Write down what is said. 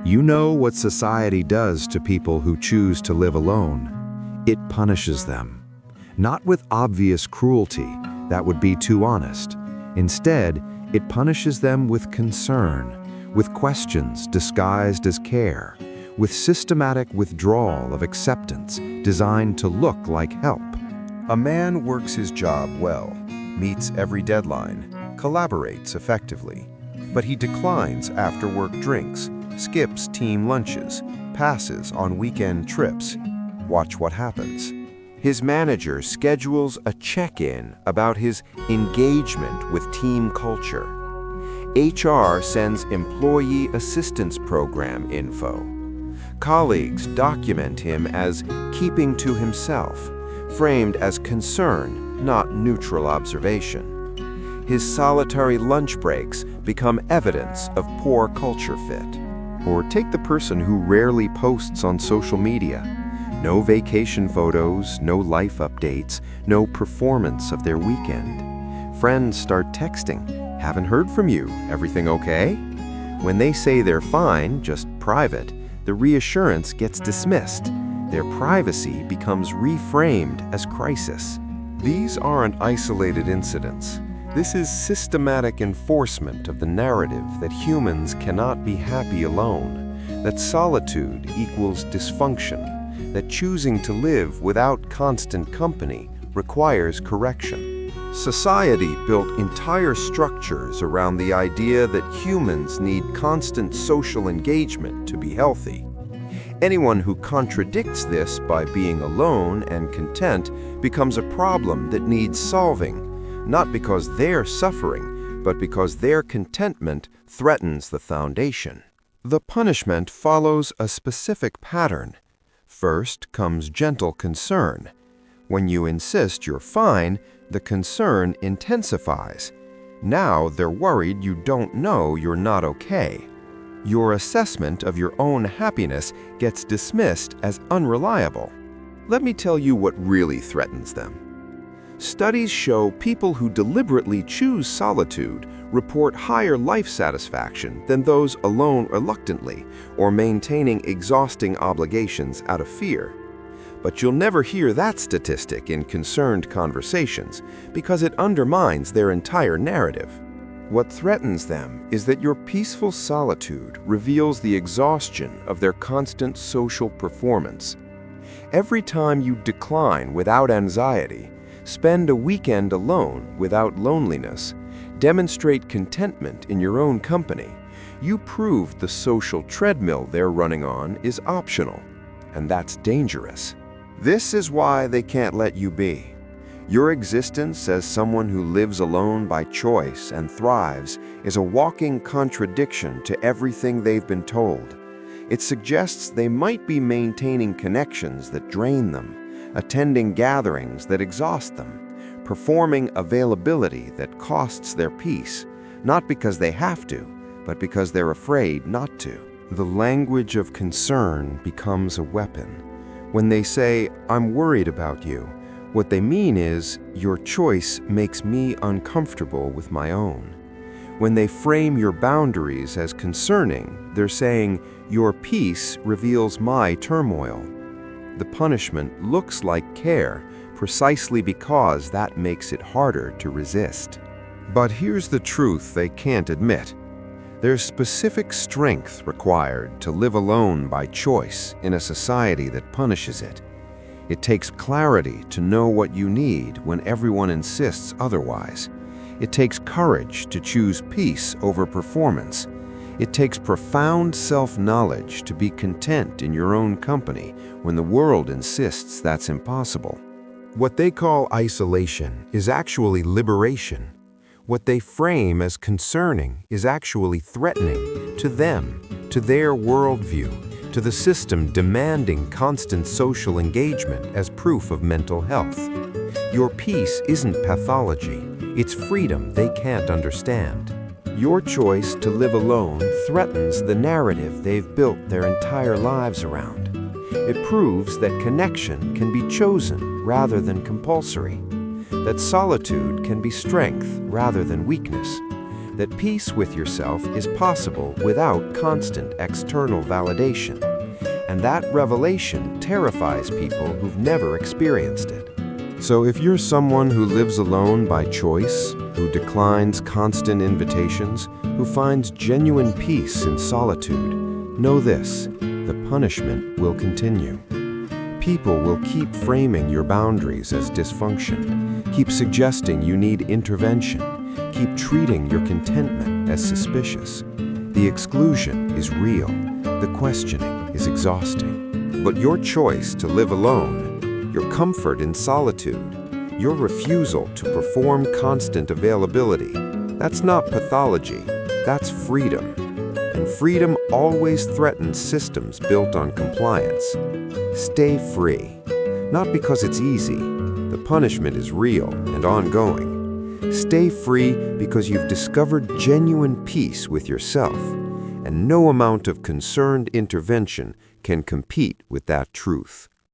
You know what society does to people who choose to live alone. It punishes them. Not with obvious cruelty, that would be too honest. Instead, it punishes them with concern, with questions disguised as care, with systematic withdrawal of acceptance designed to look like help. A man works his job well, meets every deadline, collaborates effectively, but he declines after-work drinks, skips team lunches, passes on weekend trips. Watch what happens. His manager schedules a check-in about his engagement with team culture. HR sends employee assistance program info. Colleagues document him as keeping to himself, framed as concern, not neutral observation. His solitary lunch breaks become evidence of poor culture fit. Or take the person who rarely posts on social media. No vacation photos, no life updates, no performance of their weekend. Friends start texting, "Haven't heard from you, everything okay?" When they say they're fine, just private, the reassurance gets dismissed. Their privacy becomes reframed as crisis. These aren't isolated incidents. This is systematic enforcement of the narrative that humans cannot be happy alone, that solitude equals dysfunction, that choosing to live without constant company requires correction. Society built entire structures around the idea that humans need constant social engagement to be healthy. Anyone who contradicts this by being alone and content becomes a problem that needs solving, not because they're suffering, but because their contentment threatens the foundation. The punishment follows a specific pattern. First comes gentle concern. When you insist you're fine, the concern intensifies. Now they're worried you don't know you're not okay. Your assessment of your own happiness gets dismissed as unreliable. Let me tell you what really threatens them. Studies show people who deliberately choose solitude report higher life satisfaction than those alone reluctantly or maintaining exhausting obligations out of fear. But you'll never hear that statistic in concerned conversations because it undermines their entire narrative. What threatens them is that your peaceful solitude reveals the exhaustion of their constant social performance. Every time you decline without anxiety, spend a weekend alone without loneliness, demonstrate contentment in your own company, you proved the social treadmill they're running on is optional, and that's dangerous. This is why they can't let you be. Your existence as someone who lives alone by choice and thrives is a walking contradiction to everything they've been told. It suggests they might be maintaining connections that drain them, attending gatherings that exhaust them, performing availability that costs their peace, not because they have to, but because they're afraid not to. The language of concern becomes a weapon. When they say, "I'm worried about you," what they mean is, "Your choice makes me uncomfortable with my own." When they frame your boundaries as concerning, they're saying, "Your peace reveals my turmoil." The punishment looks like care precisely because that makes it harder to resist. But here's the truth they can't admit. There's specific strength required to live alone by choice in a society that punishes it. It takes clarity to know what you need when everyone insists otherwise. It takes courage to choose peace over performance. It takes profound self-knowledge to be content in your own company when the world insists that's impossible. What they call isolation is actually liberation. What they frame as concerning is actually threatening to them, to their worldview, to the system demanding constant social engagement as proof of mental health. Your peace isn't pathology, it's freedom they can't understand. Your choice to live alone threatens the narrative they've built their entire lives around. It proves that connection can be chosen rather than compulsory, that solitude can be strength rather than weakness, that peace with yourself is possible without constant external validation. And that revelation terrifies people who've never experienced it. So if you're someone who lives alone by choice, who declines constant invitations, who finds genuine peace in solitude, know this: the punishment will continue. People will keep framing your boundaries as dysfunction, keep suggesting you need intervention, keep treating your contentment as suspicious. The exclusion is real. The questioning is exhausting. But your choice to live alone, your comfort in solitude, your refusal to perform constant availability, that's not pathology, that's freedom. And freedom always threatens systems built on compliance. Stay free. Not because it's easy. The punishment is real and ongoing. Stay free because you've discovered genuine peace with yourself, and no amount of concerned intervention can compete with that truth.